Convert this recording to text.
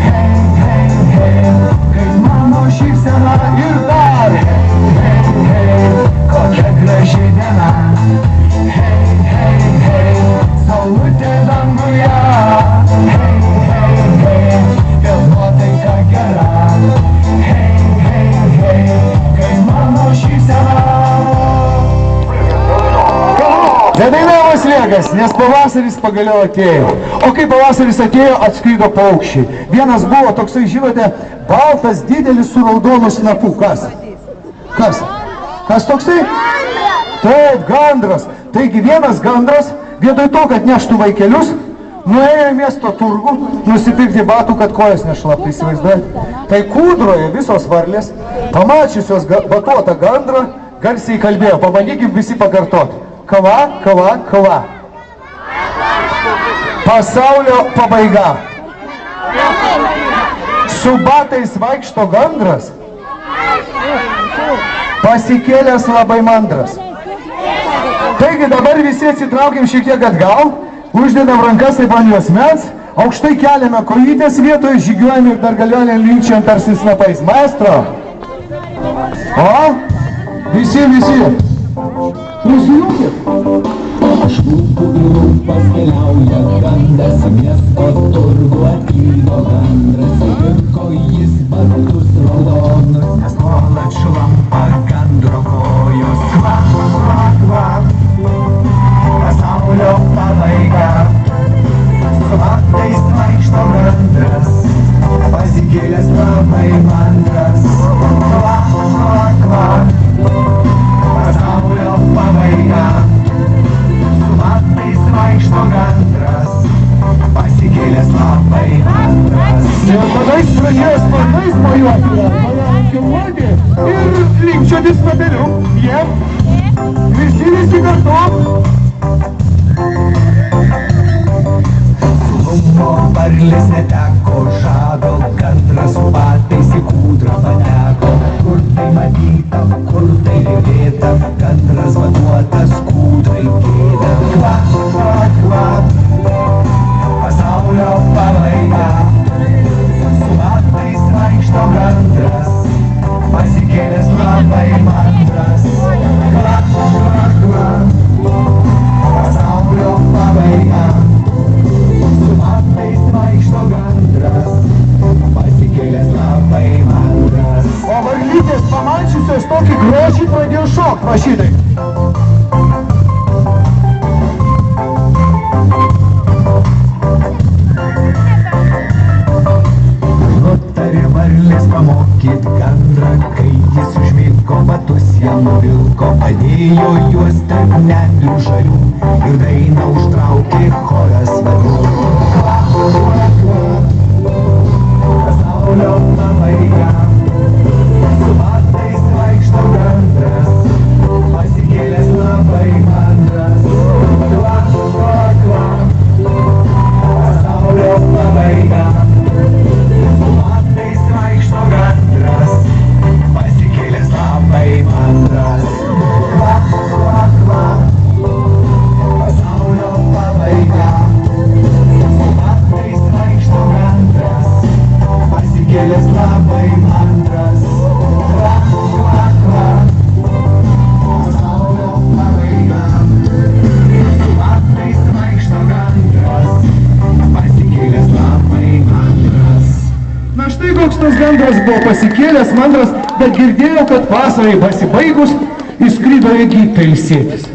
Hei, hei, hei, kai mano šypsena ir dar. Hei, hei, kokia graži diena. Hei, hei, hei, saulutė danguje. Hei, hei, hei, vėl nuotaika gera. Hei, hei, hei, kai mano šypsena. Nedainavo sliegas, nes pavasaris pagaliau atėjo. O kai pavasaris atėjo, atskrido paukščiai. Vienas buvo toksai, žinote, baltas, didelis su raudonu snapu. Kas? Kas? Kas toksai? Taip, gandras. Taigi vienas gandras, vietoj to, kad neštų vaikelius, nuėjo į miesto turgų, nusipirkti batų, kad kojas nešlaptų, įsivaizduojate. Tai kūdroje visos varlės, pamačiusios batuotą gandrą, garsiai kalbėjo. Pabandykim visi pakartoti. Kava, kava, kava. Pasaulio pabaiga. Su batais vaikšto gandras. Pasikėlęs labai mandras. Taigi dabar visi atsitraukim šiek tiek atgal, uždedam rankas taip ant juosmens, aukštai keliame kojytės vietoje, žygiuojam ir dar galvelę linkčiam tarsi snapais. Maestro? O? Visi. Prisijungit. Iš lūpų į lūpas keliauja gandas, miesto turgu atlydo gandras, pirko jis batus raudonus, nes nuolat šlampa gandro kojos. Kva, kva, kva, pasaulio pabaiga. Su batais vaikšto gandras, pasikėlęs labai mandras. Kva, kva, kva, pasaulio pabaiga. Su batais vaikšto gandras, pasikėlęs labai mandras. Ir tada jis pradėjo sparnais mojuoti, rankiuoti ir linkčioti snapeliu. Visi kartu. Sulumo varlės neteko žado, gandras su batais į kūdrą pateko. Kur tai matyta, kur tai girdėta, gandras vaduotas kūdrai gėda. Kva, kva, kva, pasaulio pabaiga. Su batais vaikšto gandras, pasikėlęs labai mandras. Kva, kva, kva, pasaulio pabaiga. Su batais vaikšto gandras, pasikėlęs labai mandras. O varlytės pamačiusios tokį grožį pradėjo šokt, va šitai. Nutarė varlės pamokyt gandrą, kai jis užmigo batus jam nuvilko, padėjo juos tarp nendrių žalių ir dainą užtraukė choras vadų. Kva, kva, kva, pasaulio pabaiga. Su batais vaikšto gandras, pasikėlęs labai mandras. Kva, kva, kva, pasaulio pabaiga. Su batais vaikšto gandras, pasikėlęs labai mandras. Kva, kva, kva, pasaulio pabaiga. Su batais vaikšto gandras, pasikėlęs labai mandras. Kva, kva, kva, pasaulio pabaiga. Su batais vaikšto gandras, pasikėlęs labai mandras. Na štai koks tas gandras buvo pasikėlęs mandras, bet girdėjo, kad vasarai pasibaigus, įskrido į Egiptą ilsėtis.